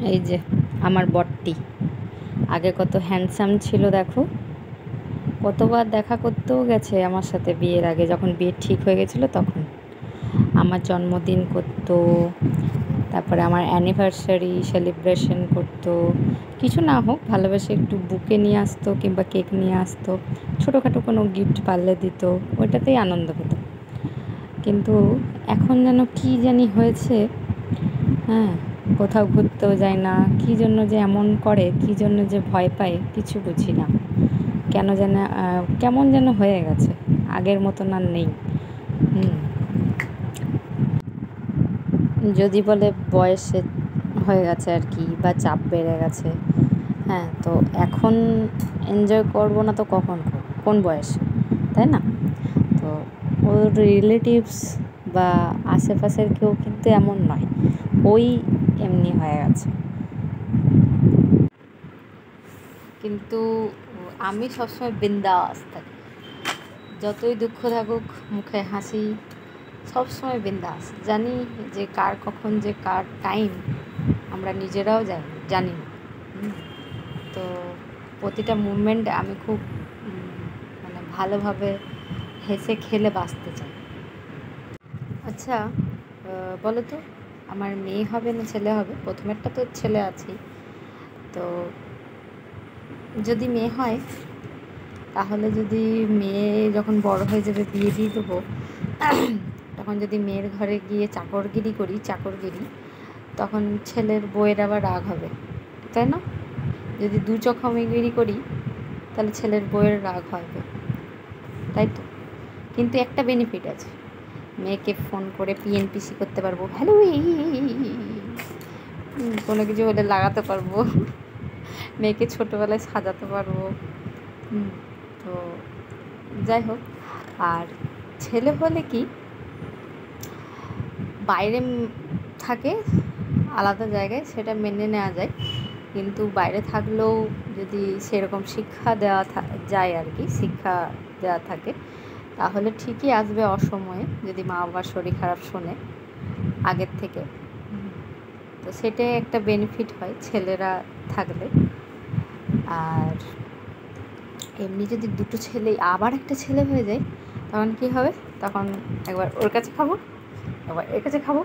এই যে আমার বরটি আগে কত হ্যান্ডসাম ছিল দেখো, কতবার দেখা করতেও গেছে আমার সাথে বিয়ের আগে, যখন বিয়ে ঠিক হয়ে গেছিলো তখন আমার জন্মদিন করতো, তারপরে আমার অ্যানিভার্সারি সেলিব্রেশন করতো, কিছু না হোক ভালোবেসে একটু বুকে নিয়ে আসতো কিংবা কেক নিয়ে আসতো, ছোটোখাটো কোনো গিফট পারলে দিত, ওইটাতেই আনন্দ পেত। কিন্তু এখন যেন কী জানি হয়েছে, হ্যাঁ, কোথাও ঘুরতেও যায় না, কী জন্য যে এমন করে, কী জন্য যে ভয় পায় কিছু বুঝি না, কেন যেন কেমন যেন হয়ে গেছে, আগের মতন আর নেই। যদি বলে বয়সে হয়ে গেছে আর কি, বা চাপ বেড়ে গেছে, হ্যাঁ, তো এখন এনজয় করবো না তো কখন করব, কোন বয়সে, তাই না? তো ওর রিলেটিভস বা আশেপাশের কেউ কিন্তু এমন নয়, ওই এমনি হয়ে গেছে। কিন্তু আমি সবসময় বিন্দাস থাকি, যতই দুঃখ থাকুক মুখে হাসি, সবসময় বিন্দাস। জানি যে কার কখন যে কার টাইম আমরা নিজেরাও জানি না। তো প্রতিটা মুভমেন্ট আমি খুব মানে ভালোভাবে হেসে খেলে বাঁচতে চাই। আচ্ছা, বলো তো, আমার মেয়ে হবে না ছেলে হবে? প্রথমেরটা তো ছেলে আছেই, তো যদি মেয়ে হয় তাহলে, যদি মেয়ে যখন বড় হয়ে যাবে বিয়ে দিয়ে দেবো, তখন যদি মেয়ের ঘরে গিয়ে চাকরগিরি, তখন ছেলের বউয়ের আবার রাগ হবে, তাই না? যদি দু চোখামিগিরি করি তাহলে ছেলের বউয়ের রাগ হবে, তাই তো? কিন্তু একটা বেনিফিট আছে, মেয়েকে ফোন করে পিএনপিসি করতে পারবো, হ্যালো কোনো কিছু হলে লাগাতে পারবো, মেয়েকে ছোটোবেলায় সাজাতে পারবো। তো যাই হোক, আর ছেলে হলে কি, বাইরে থাকে আলাদা জায়গায়, সেটা মেনে নেওয়া যায়, কিন্তু বাইরে থাকলেও যদি সেরকম শিক্ষা দেওয়া যায় আর কি, শিক্ষা দেওয়া থাকে, তাহলে ঠিকই আসবে অসময়ে, যদি মা বাবার শরীর খারাপ শোনে আগের থেকে। তো সেটাই একটা বেনিফিট হয় ছেলেরা থাকলে। আর এমনি যদি দুটো ছেলে আবার একটা ছেলে হয়ে যায়, তখন কী হবে, তখন একবার ওর কাছে খাবো, একবার এর কাছে খাবো,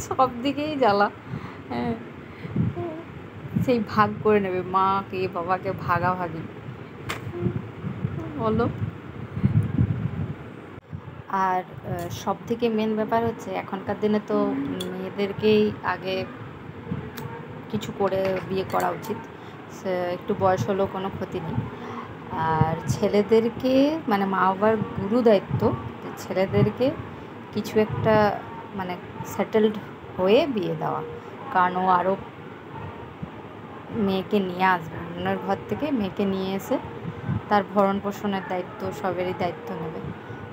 সব দিকেই জ্বালা। হ্যাঁ, সেই ভাগ করে নেবে, মাকে বাবাকে ভাগাভাগি, বলো। আর সব থেকে মেন ব্যাপার হচ্ছে, এখনকার দিনে তো মেয়েদেরকেই আগে কিছু করে বিয়ে করা উচিত, সে একটু বয়স হলেও কোনো ক্ষতি নেই। আর ছেলেদেরকে মানে মা বাবার গুরু দায়িত্ব, যে ছেলেদেরকে কিছু একটা মানে সেটেলড হয়ে বিয়ে দেওয়া, কারণ ও আরও মেয়েকে নিয়ে আসবে, অন্যের ঘর থেকে মেয়েকে নিয়ে এসে তার ভরণ পোষণের দায়িত্ব, সবেরই দায়িত্ব নেবে।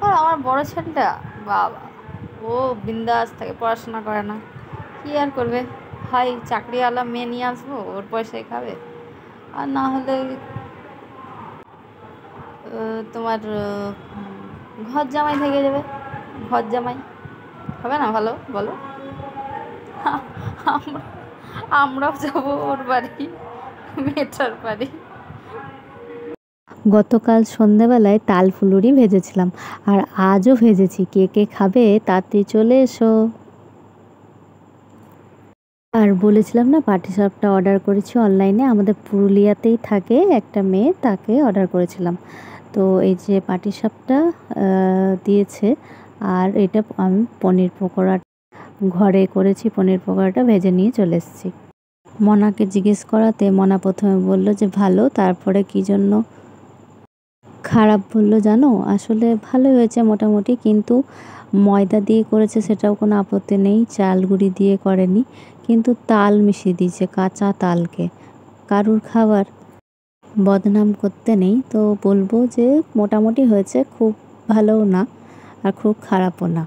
আর আমার বড় ছেলেটা, বাবা, ও বিন্দাস থাকে, পড়াশোনা করে না, কী আর করবে, হয় চাকরিওয়ালা মেয়ে নিয়ে আসবো, ওর পয়সায় খাবে, আর না হলে তোমার ঘর জামাই থেকে যাবে, ঘর জামাই হবে না ভালো, বলো? আমরাও যাবো ওর বাড়ি, মেয়েটার বাড়ি। গতকাল সন্ধেবেলায় তাল ফুলুরি ভেজেছিলাম, আর আজও ভেজেছি, কে কে খাবে তাড়াতাড়ি চলে এসো। আর বলেছিলাম না পাটিসাপটা অর্ডার করেছি অনলাইনে, আমাদের পুরুলিয়াতেই থাকে একটা মেয়ে, তাকে অর্ডার করেছিলাম। তো এই যে পাটিসাপটা দিয়েছে, আর এটা আমি পনির পকোড়া ঘরে করেছি, পনির পকোড়াটা ভেজে নিয়ে চলে এসেছি। মনাকে জিজ্ঞেস করাতে মনা প্রথমে বলল যে ভালো, তারপরে কী জন্য খারাপ বললো জানো, আসলে ভালোই হয়েছে মোটামুটি, কিন্তু ময়দা দিয়ে করেছে সেটাও কোনো আপত্তি নেই, চাল গুঁড়ি দিয়ে করেনি, কিন্তু তাল মিশিয়ে দিয়েছে, কাঁচা তালকে। কারুর খাবার বদনাম করতে নেই, তো বলবো যে মোটামুটি হয়েছে, খুব ভালোও না আর খুব খারাপও না।